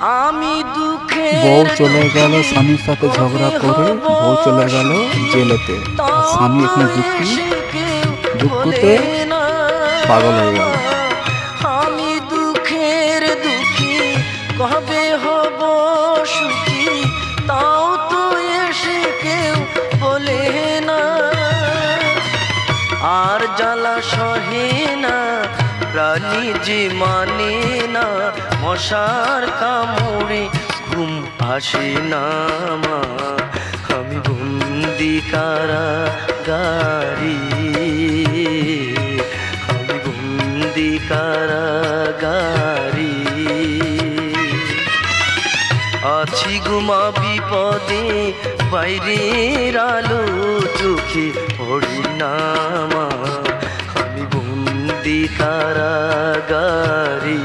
আমি দুঃখে বউ চলে গেল স্বামীর সাথে ঝগড়া করে, বউ চলে গেল জেলেতে, আর স্বামী এখন দুঃখতে পাগল হয়ে গেল। আমি দুঃখের দুঃখী কবে হব সুখী, তাও তো এসে কেউ বলে না। আর জ্বালা সহে না প্রাণী যে মানে না, মশার কামড়ে ঘুম আসে না মা। আমি বন্দি কারাগারে, আমি বন্দি কারাগারে। আছি গুমা বিপদে, বাইরের আলো চোখে পড়ি না মা। আমি বন্দি কারাগারে।